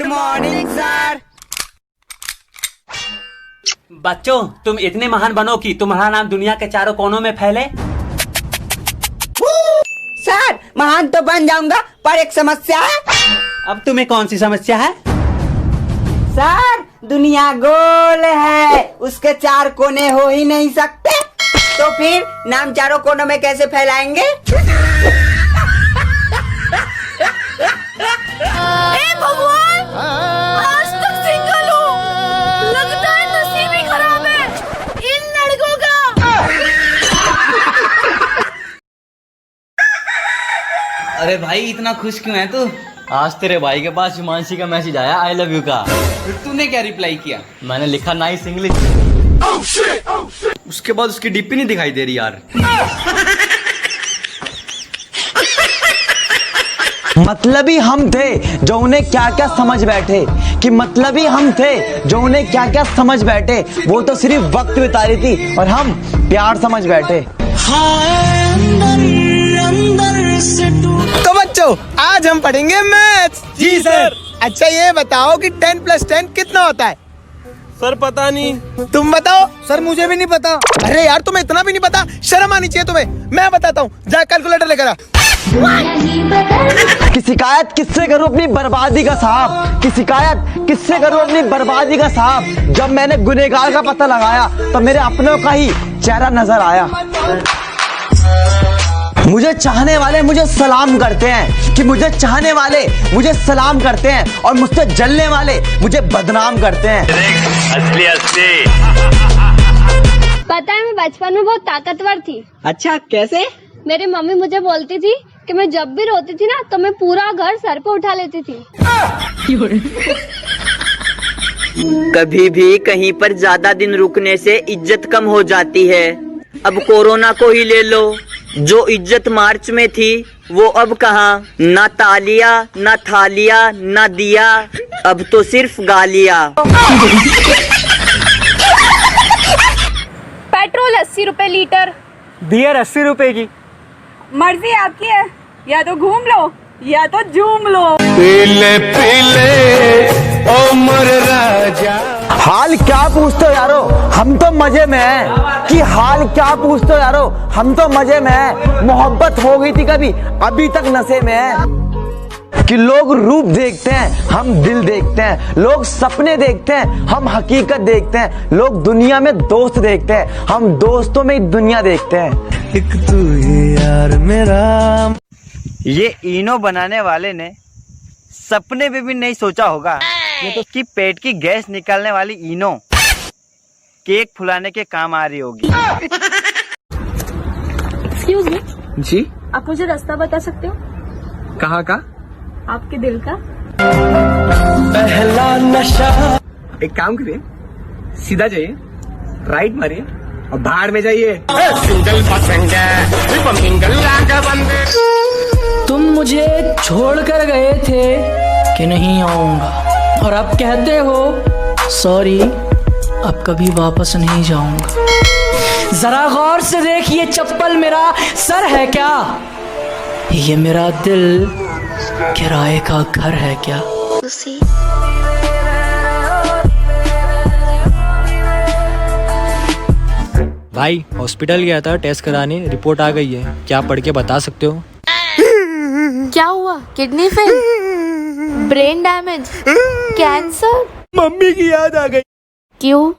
Morning sir. बच्चों, तुम इतने महान बनो कि तुम्हारा नाम दुनिया के चारों कोनों में फैले। सर महान तो बन जाऊंगा, पर एक समस्या है। अब तुम्हें कौन सी समस्या है? सर दुनिया गोल है, उसके चार कोने हो ही नहीं सकते, तो फिर नाम चारों कोनों में कैसे फैलाएंगे? भगवान, आज तक सिंगल हूँ, लगता है नसीब ही खराब है इन लड़कों का। अरे भाई इतना खुश क्यों है तू? आज तेरे भाई के पास हिमांशी का मैसेज आया आई लव यू का। फिर तूने क्या रिप्लाई किया? मैंने लिखा नाइस इंग्लिश। उसके बाद उसकी डीपी नहीं दिखाई दे रही यार। मतलबी हम थे जो उन्हें क्या क्या समझ बैठे, कि मतलबी हम थे जो उन्हें क्या क्या समझ बैठे। वो तो सिर्फ वक्त बिता रही थी और हम प्यार समझ बैठे। तो बच्चों आज हम पढ़ेंगे मैथ्स। जी सर। अच्छा ये बताओ कि 10 + 10 कितना होता है? सर पता नहीं। तुम बताओ। सर मुझे भी नहीं पता। अरे यार तुम्हें इतना भी नहीं पता, शर्म आनी चाहिए तुम्हें। मैं बताता हूँ, जा कैलकुलेटर लेकर आ। कि शिकायत किससे करूं अपनी बर्बादी का साहब, कि शिकायत किससे करूं अपनी बर्बादी का साहब। जब मैंने गुनहगार का पता लगाया तो मेरे अपनों का ही चेहरा नजर आया। मुझे चाहने वाले मुझे सलाम करते हैं, कि मुझे चाहने वाले मुझे सलाम करते हैं और मुझसे जलने वाले मुझे बदनाम करते हैं। पता है मैं बचपन में बहुत ताकतवर थी। अच्छा कैसे? मेरी मम्मी मुझे बोलती थी कि मैं जब भी रोती थी ना तो मैं पूरा घर सर पे उठा लेती थी। कभी भी कहीं पर ज्यादा दिन रुकने से इज्जत कम हो जाती है। अब कोरोना को ही ले लो, जो इज्जत मार्च में थी वो अब कहाँ। ना तालिया ना थालिया ना दिया, अब तो सिर्फ गालिया। पेट्रोल 80 रुपए लीटर। बियर 80 रुपए की। मर्जी आपकी है, या तो घूम लो या तो झूम लो। पीले पीले ओ मोर राजा। हाल क्या पूछते हो यारो, हम तो मजे में हैं। कि हाल क्या पूछते हो यारो, हम तो मजे में हैं। मोहब्बत हो गई थी कभी, अभी तक नशे में है। कि लोग रूप देखते हैं, हम दिल देखते हैं। लोग सपने देखते हैं, हम हकीकत देखते हैं। लोग दुनिया में दोस्त देखते हैं, हम दोस्तों में ही दुनिया देखते हैं। एक तू ही यार मेरा। ये इनो बनाने वाले ने सपने में भी नहीं सोचा होगा ये तो कि पेट की गैस निकालने वाली इनो केक फुलाने के काम आ रही होगी। एक्सक्यूज मी, जी आप मुझे रास्ता बता सकते हो? कहाँ का? आपके दिल का। पहला नशा। एक काम करिए, सीधा जाइए, राइट मारिए और भाड़ में जाइए। सिंगल पसंद तुम मुझे छोड़कर गए थे कि नहीं आऊंगा, और अब कहते हो सॉरी अब कभी वापस नहीं जाऊंगा। जरा गौर से देखिए, चप्पल मेरा सर है क्या? ये मेरा दिल किराए का घर है क्या? भाई हॉस्पिटल गया था टेस्ट कराने, रिपोर्ट आ गई है, क्या पढ़ के बता सकते हो? क्या हुआ? Kidney fail, brain damage, cancer? Mummy की याद आ गई। क्यों?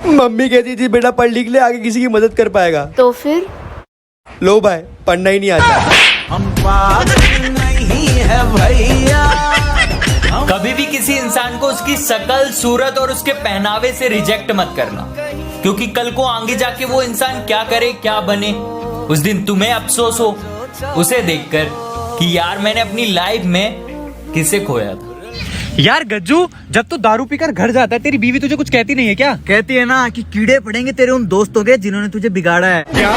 मम्मी कहती थी बेटा पढ़ लिख ले, आगे किसी की मदद कर पाएगा। तो फिर? लो भाई, पढ़ना ही नहीं आता। हम पागल नहीं है भैया। कभी भी किसी इंसान को उसकी शकल, सूरत और उसके पहनावे से रिजेक्ट मत करना, क्योंकि कल को आगे जाके वो इंसान क्या करे क्या बने, उस दिन तुम्हें अफसोस हो उसे देखकर कि यार मैंने अपनी लाइफ में किसे खोया था। यार गज्जू, जब तू दारू पीकर घर जाता है तेरी बीवी तुझे कुछ कहती नहीं है क्या? कहती है ना कि कीड़े पड़ेंगे तेरे उन दोस्तों के जिन्होंने तुझे बिगाड़ा है। क्या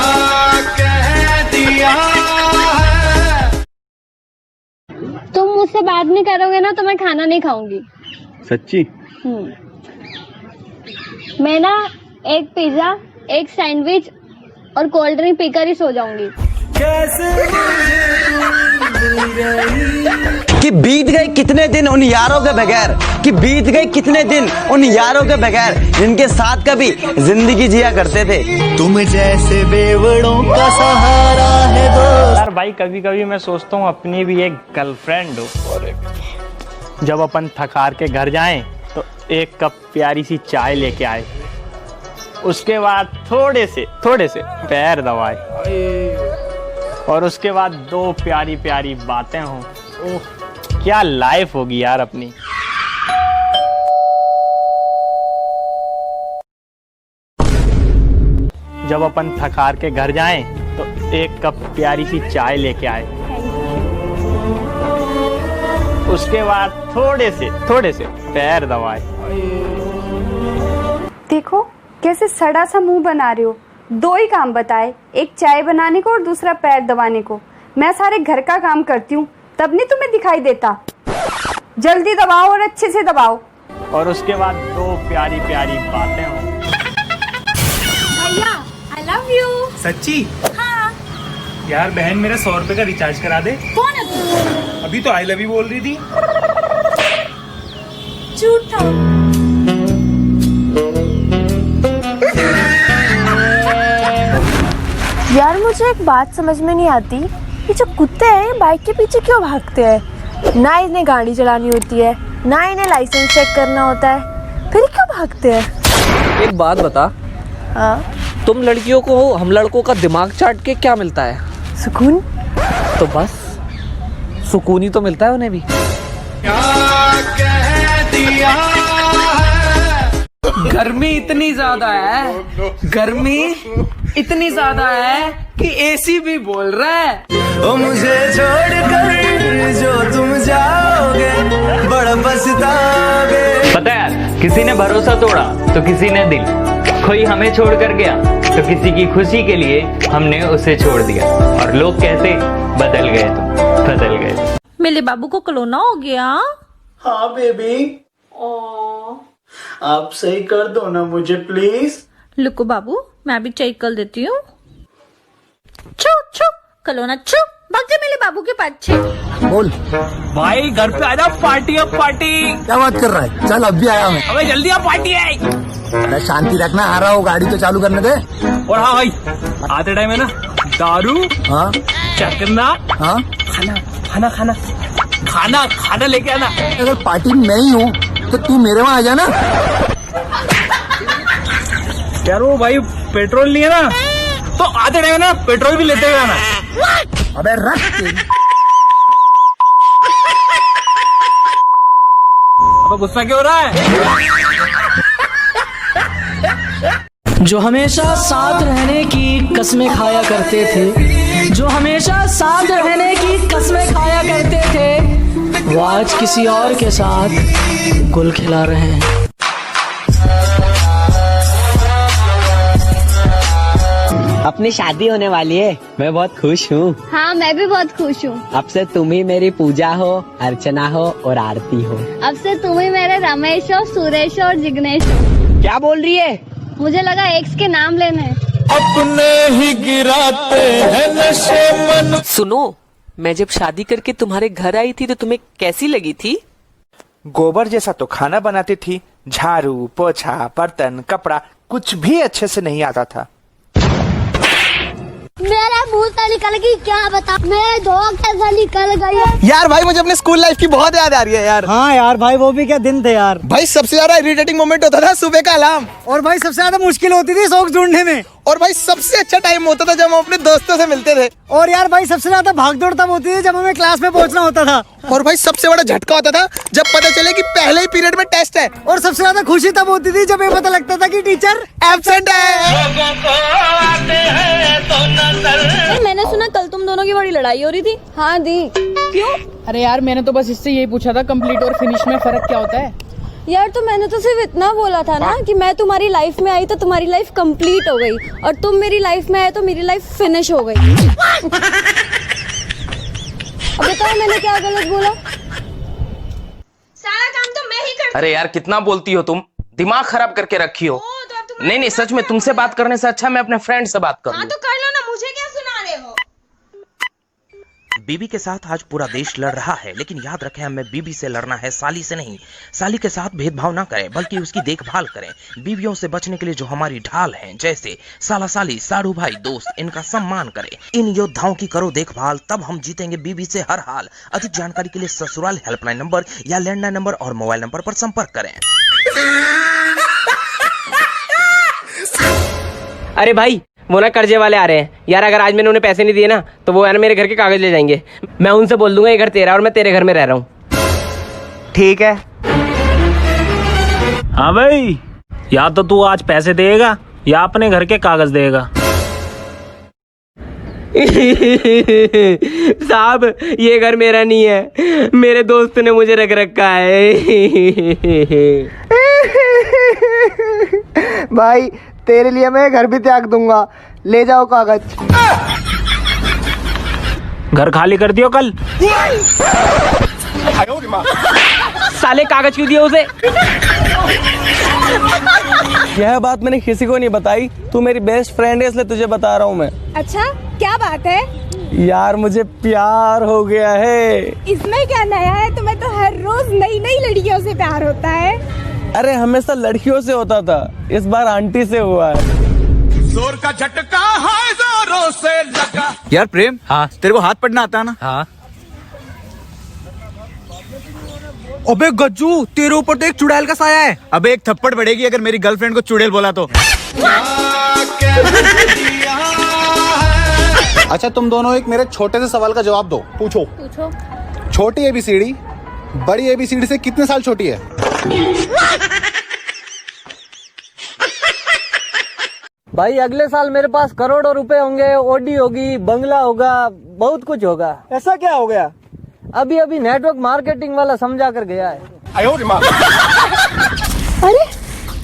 कह दिया है? तुम मुझसे बात नहीं करोगे ना तो मैं खाना नहीं खाऊंगी। सच्ची? मैं ना एक पिज्जा, एक सैंडविच और कोल्ड ड्रिंक पीकर ही सो जाऊंगी। कैसे कि कि बीत गए कितने दिन उन यारों के बगैर, कि बीत गए कितने दिन उन यारों के बगैर जिनके साथ कभी जिंदगी जिया करते थे। तुम जैसे बेवड़ों का सहारा है दोस्त। यार भाई कभी कभी मैं सोचता हूँ अपनी भी एक गर्लफ्रेंड हो, जब अपन थकार के घर जाएं तो एक कप प्यारी सी चाय लेके आए, उसके बाद थोड़े से पैर दबाए और उसके बाद 2 प्यारी प्यारी बातें हों। ओह क्या लाइफ होगी यार अपनी। जब अपन थकार के घर जाएं तो एक कप प्यारी सी चाय लेके आए, उसके बाद थोड़े से पैर दबाए। देखो कैसे सड़ा सा मुंह बना रहे हो। 2 ही काम बताए, एक चाय बनाने को और दूसरा पैर दबाने को। मैं सारे घर का काम करती हूँ, तब नहीं तुम्हें दिखाई देता। जल्दी दबाओ और अच्छे से दबाओ। और उसके बाद 2 प्यारी प्यारी बातें हों। भैया आई लव यू। सच्ची? हाँ। यार बहन मेरा 100 रुपए का रिचार्ज करा दे। कौन है तू? अभी तो आई लव यू बोल रही थी। झूठा। यार मुझे एक बात समझ में नहीं आती, ये जो कुत्ते हैं बाइक के पीछे क्यों भागते हैं? ना इन्हें गाड़ी चलानी होती है, ना इन्हें लाइसेंस चेक करना होता है, फिर क्यों भागते हैं? एक बात बता, हाँ? तुम लड़कियों को हम लड़कों का दिमाग चाट के क्या मिलता है? सुकून। तो बस सुकून ही तो मिलता है उन्हें भी। गर्मी इतनी ज्यादा है, गर्मी इतनी ज्यादा है कि एसी भी बोल रहा है। ओ मुझे छोड़कर जो तुम जाओगे बड़ा पछताओगे। पता है यार, किसी ने भरोसा तोड़ा तो किसी ने दिल, कोई हमें छोड़ कर गया तो किसी की खुशी के लिए हमने उसे छोड़ दिया। और लोग कहते बदल गए तो बदल गए। मेरे बाबू को कोरोना हो गया। हाँ बेबी, आप सही कर दो ना मुझे प्लीज। लुको बाबू मैं भी चेक कर देती हूँ। छू छू कोरोना छू, भाग जा मेरे बाबू के पाछे। बोल भाई घर पे आजा, पार्टी अब पार्टी। क्या बात कर रहा है? चल अब भी आया मैं। अबे जल्दी आ, पार्टी है। अरे शांति रखना, आ रहा हो, गाड़ी तो चालू करने दे। और हाँ भाई आते टाइम है ना दारू, हाँ चकना, हाँ, खाना लेके आना। अगर पार्टी में मैं ही हूँ तो तू मेरे वहाँ आ जाना। यार वो भाई पेट्रोल नहीं है ना, तो आते टाइम ना पेट्रोल भी लेते हुए आना। अबे रख तेरी। अब गुस्सा क्यों हो रहा है? जो हमेशा साथ रहने की कस्में खाया करते थे, जो हमेशा साथ रहने की कस्में खाया करते थे, वो आज किसी और के साथ गुल खिला रहे हैं। अपनी शादी होने वाली है, मैं बहुत खुश हूँ। हाँ मैं भी बहुत खुश हूँ। अब से तुम ही मेरी पूजा हो, अर्चना हो और आरती हो। अब से तुम ही मेरे रमेश हो, सुरेश और जिग्नेश हो। क्या बोल रही है? मुझे लगा एक्स के नाम लेने। अपने ही गिराते हैं नशे मन। सुनो, मैं जब शादी करके तुम्हारे घर आई थी तो तुम्हें कैसी लगी थी? गोबर जैसा तो खाना बनाती थी, झाड़ू पोछा बर्तन कपड़ा कुछ भी अच्छे से नहीं आता था। मेरा मुंह तो निकल गई, क्या बता, मेरे धोख से निकल गई। यार भाई मुझे अपने स्कूल लाइफ की बहुत याद आ रही है यार। हाँ यार भाई वो भी क्या दिन थे यार। भाई सबसे ज्यादा इरिटेटिंग मोमेंट होता था सुबह का अलार्म, और भाई सबसे ज्यादा मुश्किल होती थी सॉक्स ढूंढने में। और भाई सबसे अच्छा टाइम होता था जब हम अपने दोस्तों से मिलते थे। और यार भाई सबसे ज्यादा भागदौड़ तब होती थी जब हमें क्लास में पहुंचना होता था। और भाई सबसे बड़ा झटका होता था जब पता चले कि पहले ही पीरियड में टेस्ट है। और सबसे ज्यादा खुशी तब होती थी जब ये पता लगता था कि टीचर एब्सेंट है। मैंने सुना कल तुम दोनों की बड़ी लड़ाई हो रही थी। हाँ दी, क्यों? अरे यार मैंने तो बस इससे यही पूछा था कंप्लीट और फिनिश में फर्क क्या होता है। यार तो मैंने तो सिर्फ इतना बोला था ना कि मैं तुम्हारी लाइफ में आई तो तुम्हारी लाइफ कंप्लीट हो गई, और तुम मेरी लाइफ में आए तो मेरी लाइफ फिनिश हो गई। अब बताओ मैंने क्या गलत बोला? सारा काम तो मैं ही करती। अरे यार कितना बोलती हो तुम, दिमाग खराब करके रखी हो। नहीं सच में तुमसे बात करने से अच्छा मैं अपने फ्रेंड से बात करूँ। हाँ तो कर लो ना, मुझे क्या सुना रहे हो? बीबी के साथ आज पूरा देश लड़ रहा है, लेकिन याद रखें हमें बीबी से लड़ना है, साली से नहीं। साली के साथ भेदभाव ना करें, बल्कि उसकी देखभाल करें। बीवियों से बचने के लिए जो हमारी ढाल हैं, जैसे साला साली, साड़ू भाई, दोस्त, इनका सम्मान करें। इन योद्धाओं की करो देखभाल, तब हम जीतेंगे बीबी से हर हाल। अधिक जानकारी के लिए ससुराल हेल्पलाइन नंबर या लैंडलाइन नंबर और मोबाइल नंबर पर संपर्क करें। अरे भाई, वो ना कर्जे वाले आ रहे हैं यार। अगर आज मैंने उन्हें पैसे नहीं दिए ना तो वो यार मेरे घर के कागज ले जाएंगे। मैं उनसे बोल दूंगा ये घर तेरा और मैं तेरे घर में रह रहा हूँ। ठीक है। हाँ भाई, या तो तू आज पैसे देगा या अपने घर के कागज देगा। साहब, ये घर मेरा नहीं है, मेरे दोस्त ने मुझे रख रखा है। भाई तेरे लिए मैं घर भी त्याग दूंगा, ले जाओ कागज। घर खाली कर दियो कल। साले कागज क्यों दिया उसे? यह बात मैंने किसी को नहीं बताई, तू मेरी बेस्ट फ्रेंड है इसलिए तुझे बता रहा हूँ मैं। अच्छा, क्या बात है? यार मुझे प्यार हो गया है। इसमें क्या नया है? तुम्हें तो हर रोज नई नई लड़कियों से प्यार होता है। अरे हमेशा लड़कियों से होता था, इस बार आंटी से हुआ है। जोर का झटका है जोरों से लगा। यार प्रेम, हाँ तेरे को हाथ पढ़ना आता है ना? हाँ। अबे गज्जू, तेरे ऊपर तो एक चुड़ैल का साया है। अबे एक थप्पड़ पड़ेगी अगर मेरी गर्लफ्रेंड को चुड़ैल बोला तो। अच्छा तुम दोनों एक मेरे छोटे से सवाल का जवाब दो। पूछो। छोटी एबीसीडी बड़ी एबीसीडी से कितने साल छोटी है? भाई अगले साल मेरे पास करोड़ों रुपए होंगे, ओडी होगी, बंगला होगा, बहुत कुछ होगा। ऐसा क्या हो गया? अभी अभी नेटवर्क मार्केटिंग वाला समझा कर गया है। अरे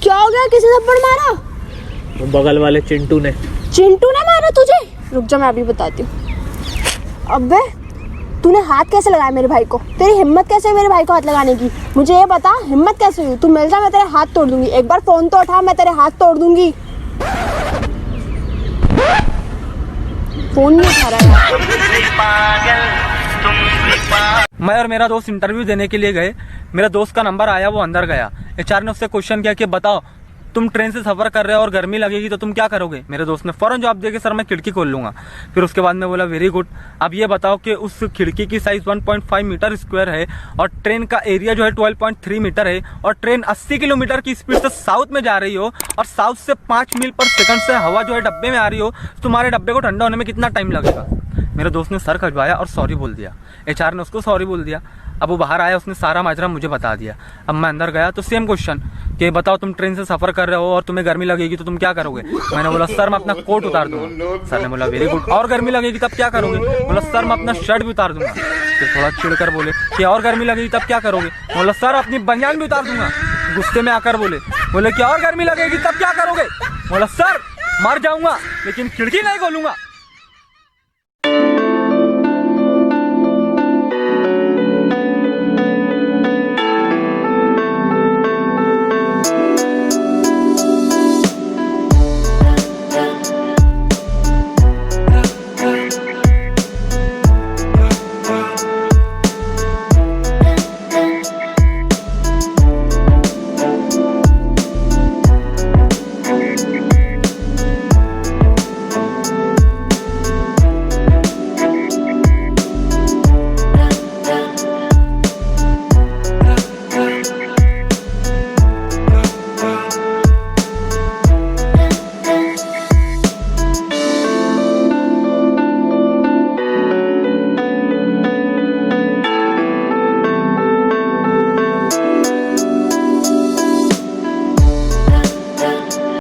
क्या हो गया? किसी थप्पड़ मारा? बगल वाले चिंटू ने। चिंटू ने मारा तुझे? रुक जा, मैं अभी बताती हूँ। अबे तूने हाथ कैसे लगाया मेरे भाई को? तेरी हिम्मत कैसे है मेरे भाई को हाथ लगाने की? मुझे ये बता, हिम्मत कैसे हुई? तू मिल जा, मैं तेरे हाथ तोड़ दूंगी। एक बार फोन तो उठा, मैं तेरे हाथ तोड़ दूंगी। फोन नहीं उठा रहा है। मैं और मेरा दोस्त इंटरव्यू देने के लिए गए। मेरा दोस्त का नंबर आया, वो अंदर गया। एचआर ने उससे क्वेश्चन किया कि बताओ तुम ट्रेन से सफर कर रहे हो और गर्मी लगेगी तो तुम क्या करोगे? मेरे दोस्त ने फौरन जवाब दिया कि सर मैं खिड़की खोल लूंगा। फिर उसके बाद में बोला वेरी गुड, अब ये बताओ कि उस खिड़की की साइज 1.5 मीटर स्क्वायर है और ट्रेन का एरिया जो है 12.3 मीटर है और ट्रेन 80 किलोमीटर की स्पीड से साउथ में जा रही हो और साउथ से 5 मील पर सेकंड से हवा जो है डब्बे में आ रही हो, तुम्हारे डब्बे को ठंडा होने में कितना टाइम लगेगा? मेरे दोस्त ने सर खजवाया और सॉरी बोल दिया। एचआर ने उसको सॉरी बोल दिया। अब वो बाहर आया, उसने सारा माजरा मुझे बता दिया। अब मैं अंदर गया तो सेम क्वेश्चन कि बताओ तुम ट्रेन से सफर कर रहे हो और तुम्हें गर्मी लगेगी तो तुम क्या करोगे? मैंने बोला सर मैं अपना कोट उतार दूंगा। सर ने बोला वेरी गुड, और गर्मी लगेगी तब क्या करोगे? बोला सर मैं अपना शर्ट भी उतार दूंगा। फिर थोड़ा चिढ़कर बोले कि और गर्मी लगेगी तब क्या करोगे? बोला सर अपनी बनियान भी उतार दूंगा। गुस्से में आकर बोले कि और गर्मी लगेगी तब क्या करोगे? बोला सर मर जाऊंगा लेकिन खिड़की नहीं खोलूंगा।